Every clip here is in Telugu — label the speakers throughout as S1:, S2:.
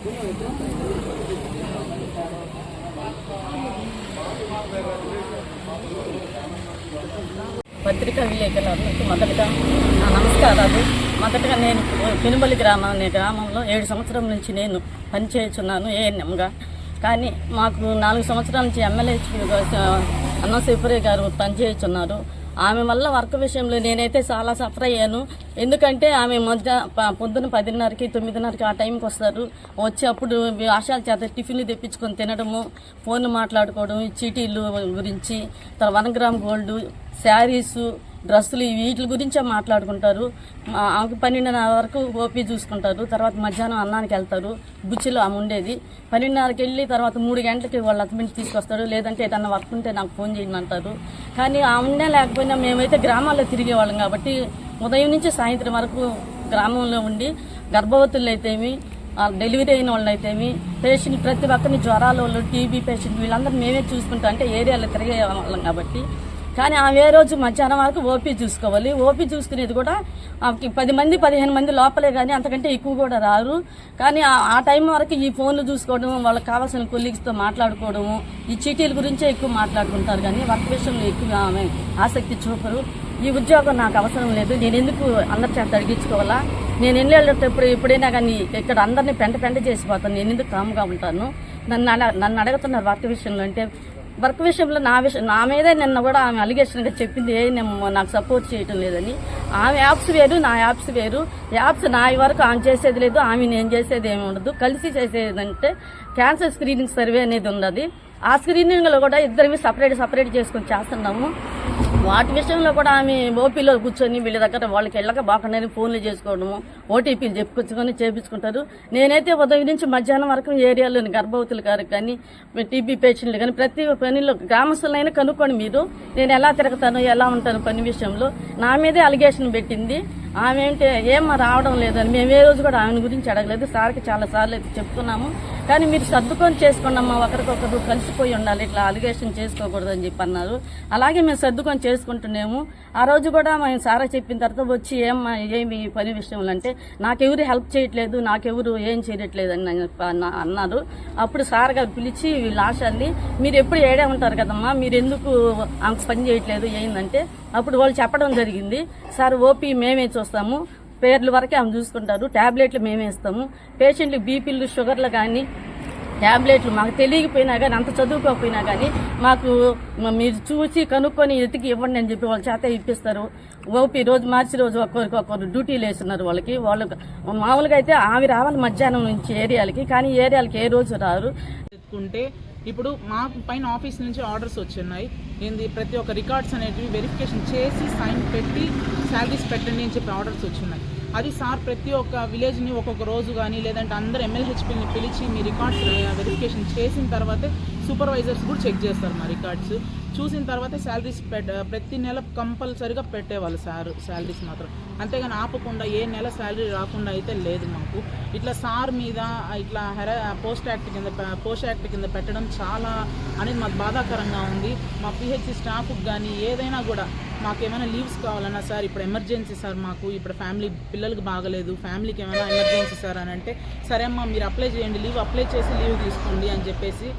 S1: పత్రికా విలేకరులకు మొదటగా నా నమస్కారాలు. మొదటగా నేను పెనుబలి గ్రామంలో 7 సంవత్సరాల నుంచి నేను పనిచేస్తున్నాను ఏఎన్ఎంగా. కానీ మాకు 4 సంవత్సరాల నుంచి ఎమ్మెల్యే అన్నశివపురే గారు పనిచేస్తున్నారు. ఆమె వల్ల వర్క్ విషయంలో నేనైతే చాలా సఫర్ అయ్యాను. ఎందుకంటే ఆమె పొద్దున 10:30కి 9:30కి ఆ టైంకి వస్తారు. వచ్చి అప్పుడు ఆశాల చేత టిఫిన్లు తెప్పించుకొని తినడము, ఫోన్లు మాట్లాడుకోవడం, చీటీలు గురించి, 1 గ్రామ్ గోల్డ్, శారీసు, డ్రెస్సులు వీటి గురించే మాట్లాడుకుంటారు. 12:30 వరకు ఓపీ చూసుకుంటారు. తర్వాత మధ్యాహ్నం అన్నానికి వెళ్తారు. బుచ్చిలో ఆమె ఉండేది. 12:30కి వెళ్ళి తర్వాత 3 గంటలకి వాళ్ళ హస్బెండ్ తీసుకొస్తాడు. లేదంటే ఏదన్నా వర్క్ ఉంటే నాకు ఫోన్ చేయండి అంటారు. కానీ ఆ ఉండే లేకపోయినా మేమైతే గ్రామాల్లో తిరిగేవాళ్ళం కాబట్టి ఉదయం నుంచి సాయంత్రం వరకు గ్రామంలో ఉండి గర్భవతులు అయితేమి, డెలివరీ అయిన వాళ్ళు అయితేమి, పేషెంట్ ప్రతి ఒక్కరిని జ్వరాల వాళ్ళు, టీబీ పేషెంట్ వీళ్ళందరూ మేమే చూసుకుంటాం. అంటే ఏరియాలో తిరిగే వాళ్ళం కాబట్టి. కానీ ఆమె రోజు మధ్యాహ్నం వరకు ఓపీ చూసుకోవాలి. ఓపీ చూసుకునేది కూడా 10 మంది 15 మంది లోపలే, కానీ అంతకంటే ఎక్కువ కూడా రారు. కానీ ఆ టైం వరకు ఈ ఫోన్లు చూసుకోవడం, వాళ్ళకి కావాల్సిన కొలీగ్స్తో మాట్లాడుకోవడము, ఈ చీటీల గురించే ఎక్కువ మాట్లాడుకుంటారు. కానీ వర్క్ విషయంలో ఎక్కువ ఆమె ఆసక్తి చూపరు. ఈ ఉద్యోగం నాకు అవసరం లేదు, నేను ఎందుకు అందరి చేత అడిగించుకోవాలా, నేను వెళ్ళేటప్పుడు ఎప్పుడైనా కానీ ఇక్కడ అందరినీ పెంట చేసిపోతాను, నేను ఎందుకు కామ్గా ఉంటాను. నన్ను అడుగుతున్నారు వర్క్ విషయంలో. అంటే వర్క్ విషయంలో నా మీదే నిన్న కూడా ఆమె అలిగేషన్గా చెప్పింది, నాకు సపోర్ట్ చేయటం లేదని. ఆమె యాప్స్ వేరు, నా యాప్స్ వేరు. యాప్స్ నా వరకు ఆమె చేసేది లేదు, ఆమె నేను చేసేది ఏమి ఉండదు. కలిసి చేసేదంటే క్యాన్సర్ స్క్రీనింగ్ సర్వే అనేది ఉన్నది. ఆ స్క్రీనింగ్లో కూడా ఇద్దరివి సపరేట్ చేసుకొని చేస్తున్నాము. వాటి విషయంలో కూడా ఆమె ఓపీలో కూర్చొని వీళ్ళ దగ్గర వాళ్ళకి వెళ్ళక బాగుండే ఫోన్లు చేసుకోవడము, ఓటీపీలు చెప్పుకొచ్చుకొని చేపించుకుంటారు. నేనైతే ఉదయం నుంచి మధ్యాహ్నం వరకు ఏరియాలోని గర్భవతుల గారికి కానీ, టీబీ పేషెంట్లు కానీ ప్రతి పనిలో గ్రామస్తులైనా కనుక్కొని మీరు నేను ఎలా తిరుగుతాను, ఎలా ఉంటాను పని విషయంలో. నా మీదే అలిగేషన్ పెట్టింది. ఆమె ఏంటి రావడం లేదని మేము ఏ రోజు కూడా ఆమె గురించి అడగలేదు. సార్కి చాలా సార్లు అయితే చెప్తున్నాము. కానీ మీరు సర్దుకొని చేసుకోండమ్మా, ఒకరికొకరు కలిసిపోయి ఉండాలి, ఇట్లా అలిగేషన్ చేసుకోకూడదు అని చెప్పి అన్నారు. అలాగే మేము సర్దుకొని చేసుకుంటున్నాము. ఆ రోజు కూడా మేము సారా చెప్పిన తర్వాత వచ్చి ఏమి పని విషయంలో అంటే నాకెవరు హెల్ప్ చేయట్లేదు, నాకెవరు ఏం చేయట్లేదు అని అన్నారు. అప్పుడు సార్ గారు పిలిచి వీళ్ళ ఆశాన్ని, మీరు ఎప్పుడు ఏడే ఉంటారు కదమ్మా, మీరు ఎందుకు ఆమెకు పని చేయట్లేదు ఏందంటే అప్పుడు వాళ్ళు చెప్పడం జరిగింది. సార్ ఓపీ మేమే చూస్తాము, పేర్లు వరకే ఆమె చూసుకుంటారు, ట్యాబ్లెట్లు మేమే ఇస్తాము, పేషెంట్లు బీపీలు షుగర్లు కానీ ట్యాబ్లెట్లు మాకు తెలియకపోయినా కానీ, అంత చదువుకోకపోయినా కానీ మాకు మీరు చూసి కనుక్కొని ఎతికి ఇవ్వండి అని చెప్పి వాళ్ళ చేత ఇప్పిస్తారు. ఓపీ రోజు మార్చి రోజు ఒక్కొక్కరు డ్యూటీలు వేస్తున్నారు వాళ్ళకి. మామూలుగా అయితే ఆమె రావాలి మధ్యాహ్నం నుంచి ఏరియాలకి, కానీ ఏరియాలకి ఏ రోజు రారు.
S2: ఇప్పుడు మా పైన ఆఫీస్ నుంచి ఆర్డర్స్ వచ్చున్నాయి. ప్రతి ఒక్క రికార్డ్స్ అనేటివి వెరిఫికేషన్ చేసి సైన్ పెట్టి శాలరీస్ పెట్టండి అని చెప్పి ఆర్డర్స్ వచ్చున్నాయి. అది సార్ ప్రతి ఒక్క విలేజ్ని ఒక్కొక్క రోజు కానీ లేదంటే అందరు ఎమ్మెల్యేహెచ్పీని పిలిచి మీ రికార్డ్స్ వెరిఫికేషన్ చేసిన తర్వాతే సూపర్వైజర్స్ కూడా చెక్ చేస్తారు మా రికార్డ్స్. చూసిన తర్వాతే శాలరీస్ ప్రతి నెల కంపల్సరీగా పెట్టేవాళ్ళు సార్ శాలరీస్ మాత్రం. అంతేగాని ఆపకుండా ఏ నెల శాలరీ రాకుండా అయితే లేదు మాకు. ఇట్లా సార్ మీద ఇట్లా పోస్ట్ యాక్ట్ కింద పెట్టడం చాలా అనేది మాకు బాధాకరంగా ఉంది. మా పిహెచ్సి స్టాఫ్కి కానీ ఏదైనా కూడా మాకేమైనా లీవ్స్ కావాలన్నా, సార్ ఇప్పుడు ఎమర్జెన్సీ సార్, మాకు ఇప్పుడు పిల్లలకు బాగలేదు, ఫ్యామిలీకి ఏమైనా ఎమర్జెన్సీ సార్ అని అంటే, సరే అమ్మా మీరు అప్లై చేయండి, లీవ్ అప్లై చేసి లీవ్ తీసుకోండి అని చెప్పేసి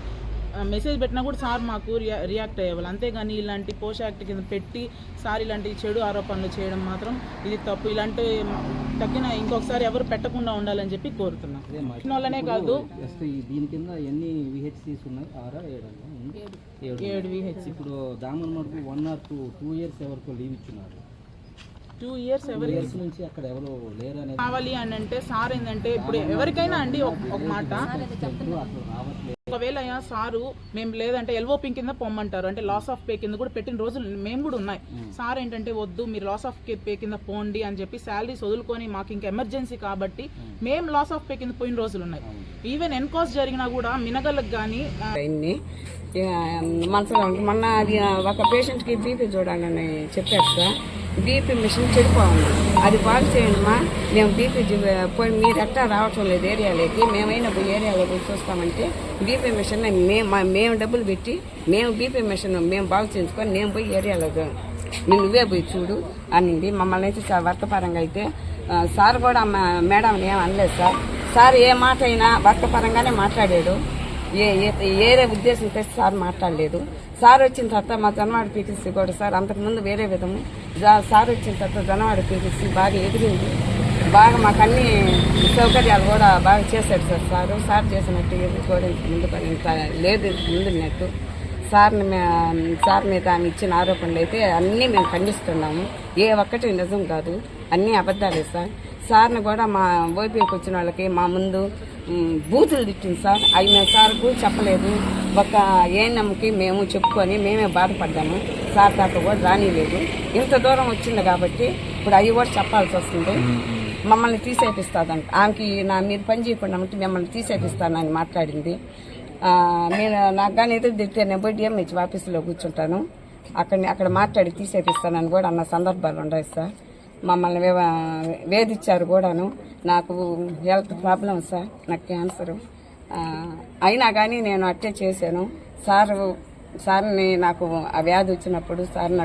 S2: మెసేజ్ పెట్టినా కూడా సార్ మాకు రియాక్ట్ అయ్యేవాళ్ళు. అంతేగాని ఇలాంటి పోస్ట్ యాక్ట్ కింద పెట్టి సార్ ఇలాంటి చెడు ఆరోపణలు చేయడం మాత్రం ఇది తప్పు. ఇలాంటి తగ్గిన ఇంకొకసారి ఎవరు పెట్టకుండా ఉండాలని చెప్పి కోరుతున్నాం. వాళ్ళనే కాదు,
S3: దీని కింద ఎన్ని విహెచ్సిస్ ఉన్నాయి? 7 విహెచ్సి. ఇప్పుడు దామన్ మడుగు 1 or 2 years ఎవరికో లీవ్ ఇచ్చున్నారు.
S2: 2 years ఎవరికి
S3: నుంచి అక్కడ ఎవరు లేరు అనేది
S2: కావాలి అని అంటే సార్ ఏంటంటే ఇప్పుడు ఎవరికైనా అండి ఒక మాట, ఒకవేళ సారు మేము లేదంటే ఎల్ఓపి కింద పొమ్మంటారు, అంటే లాస్ ఆఫ్ పే కింద కూడా పెట్టిన రోజులు మేము కూడా ఉన్నాయి. సార్ ఏంటంటే వద్దు మీరు లాస్ ఆఫ్ పే కింద పోండి అని చెప్పి శాలరీస్ వదులుకొని మాకు ఇంకా ఎమర్జెన్సీ కాబట్టి మేము లాస్ ఆఫ్ పే కింద పోయిన రోజులు ఉన్నాయి. ఈవెన్ ఎన్కాస్ట్ జరిగినా కూడా మినగలకు కానీ
S1: మనసులో మొన్న అది ఒక పేషెంట్కి బీపీ చూడాలని చెప్పారు సార్. బీపీ మిషన్ చెడిపోయింది, అది బాగు చేయండిమా, మేము బీపీ పోయి మీరు ఎట్టా రావటం లేదు ఏరియాలోకి, మేమైనా పోయి ఏరియాలో పోయి చూస్తామంటే బీపీ మిషన్ మేము డబ్బులు పెట్టి మేము బీపీ మిషన్ మేము బాగు చేయించుకొని నేను పోయి ఏరియాలో నువ్వే పోయి చూడు అనింది. మమ్మల్ని అయితే వర్క్ పరంగా అయితే సార్ కూడా మేడం ఏం అనలేదు సార్.
S4: సార్ ఏ మాట అయినా వర్గపరంగానే మాట్లాడాడు. వేరే ఉద్దేశంతో సార్ మాట్లాడలేదు. సార్ వచ్చిన తర్వాత మా జనవాడ పీటీసీ కూడా సార్ అంతకుముందు వేరే విధము, సార్ వచ్చిన తర్వాత జనవాడ పీటీసీ బాగా ఎదిరింది. బాగా మాకు అన్ని సౌకర్యాలు కూడా బాగా చేశాడు సార్. సార్ చేసినట్టు ఎదురు కూడా ఇంత లేదు ముందున్నట్టు. సార్ మీద ఆమె ఇచ్చిన ఆరోపణలు అయితే అన్నీ మేము ఖండిస్తున్నాము. ఏ ఒక్కటి నిజం కాదు, అన్నీ అబద్ధాలే సార్. సార్ని కూడా మా ఓపీకి వచ్చిన వాళ్ళకి మా ముందు బూతులు తిట్టింది సార్. అవి మేము సార్కు చెప్పలేదు. ఒక ఏఎన్ఎంకి మేము చెప్పుకొని మేమే బాధపడ్డాము. సార్ దాకా కూడా రానిలేదు. ఇంత దూరం వచ్చింది కాబట్టి ఇప్పుడు అవి కూడా చెప్పాల్సి వస్తుంది. మమ్మల్ని తీసేపిస్తాదంట. ఆమెకి మీరు పని చేయకుండా ఉంటే మిమ్మల్ని తీసేపిస్తానని మాట్లాడింది. నేను నాకు కానీ ఎదురు తిరిగితే నేను పోయి డిఎంహెచ్ ఆఫీసులో కూర్చుంటాను, అక్కడ మాట్లాడి తీసేపిస్తానని కూడా అన్న సందర్భాలు ఉన్నాయి సార్. మమ్మల్ని వేధించారు కూడాను. నాకు హెల్త్ ప్రాబ్లం సార్, నాకు క్యాన్సరు. అయినా కానీ నేను అట్టే చేశాను. సార్ని నాకు ఆ వ్యాధి వచ్చినప్పుడు సార్ని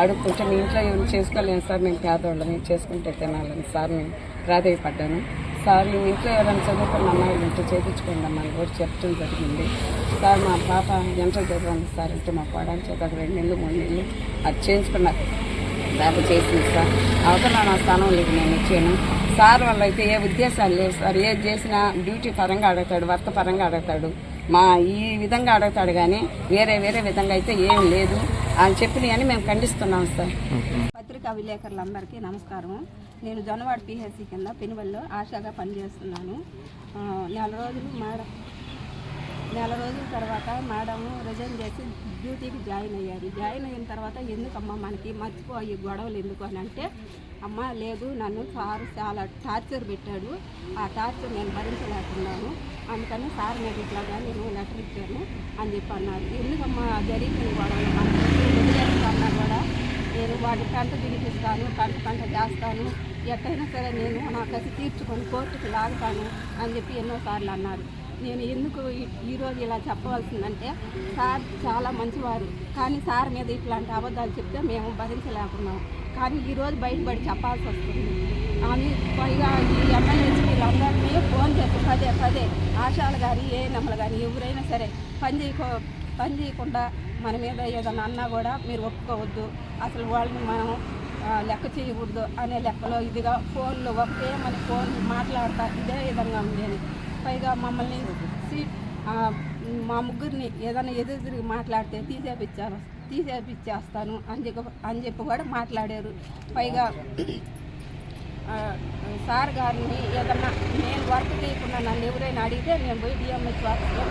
S4: అడుక్కుంటే మీ ఇంట్లో ఏం చేసుకోలేను సార్, మేము పేదవాళ్ళని చేసుకుంటే తినాలని సార్ని ప్రాధాయపడ్డాను. సార్ మీ ఇంట్లో ఎవరైనా చదువుకున్న అమ్మాయిలు ఉంటే చేయించుకోండి అమ్మాయి కూడా చెప్పడం జరిగింది. సార్ మా పాప ఎంటర్ చదవండి సార్ అంటే మా కోడని చేత 2 నెలలు 3 నెలలు అది చేయించుకున్నారు. దాకా చేసింది సార్. అవతల నా స్థానం లేదు, నేను వచ్చాను. సార్ వల్ల అయితే ఏ ఉద్దేశాలు లేవు సార్. ఏది చేసినా డ్యూటీ పరంగా అడుగుతాడు, వర్క్ పరంగా అడుగుతాడు. ఈ విధంగా అడుగుతాడు కానీ వేరే విధంగా అయితే ఏం లేదు అని చెప్పినవి మేము ఖండిస్తున్నాం సార్.
S5: పత్రికా విలేకరులందరికీ నమస్కారం. నేను జొన్నవాడ పిహెచ్సి కింద పెనుబల్లో ఆశాగా పనిచేస్తున్నాను. నెల రోజుల తర్వాత మేడం రిజైన్ చేసి డ్యూటీకి జాయిన్ అయ్యారు. జాయిన్ అయిన తర్వాత ఎందుకమ్మా మనకి మర్చిపోయి గొడవలు ఎందుకు అని అంటే, అమ్మ లేదు నన్ను సార్ చాలా టార్చర్ పెట్టాడు, ఆ టార్చర్ నేను భరించలేకున్నాను, అందుకని సార్ మీద ఇట్లాగా నేను లెటర్ ఇచ్చాను అని చెప్పి అన్నారు. ఎందుకమ్మా జరిగిన గొడవలు మనకి వదిలేస్తున్నా కూడా నేను వాటి పంట దిగిపిస్తాను, పంట చేస్తాను, ఎట్టయినా సరే నేను నా కసి తీర్చుకొని కోర్టుకు లాగుతాను అని చెప్పి ఎన్నోసార్లు అన్నారు. నేను ఎందుకు ఈరోజు ఇలా చెప్పవలసిందంటే, సార్ చాలా మంచివారు, కానీ సార్ మీద ఇట్లాంటి అబద్ధాలు చెప్తే మేము భరించలేకున్నాం. కానీ ఈరోజు బయటపడి చెప్పాల్సి వస్తుంది. ఆమె పైగా ఈ ఎమ్మెల్యేస్ వీళ్ళందరినీ ఫోన్ చేసి పదే ఆశాలు కానీ ఏఎన్ఎంలు కానీ ఎవరైనా సరే పని చేయకుండా మన మీద ఏదైనా అన్నా కూడా మీరు ఒప్పుకోవద్దు, అసలు వాళ్ళని మనం లెక్క చేయకూడదు అనే లెక్కలో ఇదిగా ఫోన్లో ఒకటే మన ఫోన్ మాట్లాడతా ఇదే విధంగా ఉండేది. పైగా మమ్మల్ని మా ముగ్గురిని ఏదైనా ఎదురు తిరిగి మాట్లాడితే తీసేపిచ్చేస్తాను అని చెప్పి కూడా మాట్లాడారు. పైగా సార్ గారిని ఏదన్నా నేను వర్క్ చేయకుండా నన్ను ఎవరైనా అడిగితే నేను పోయి డిఎంహెచ్ ఆఫీస్లో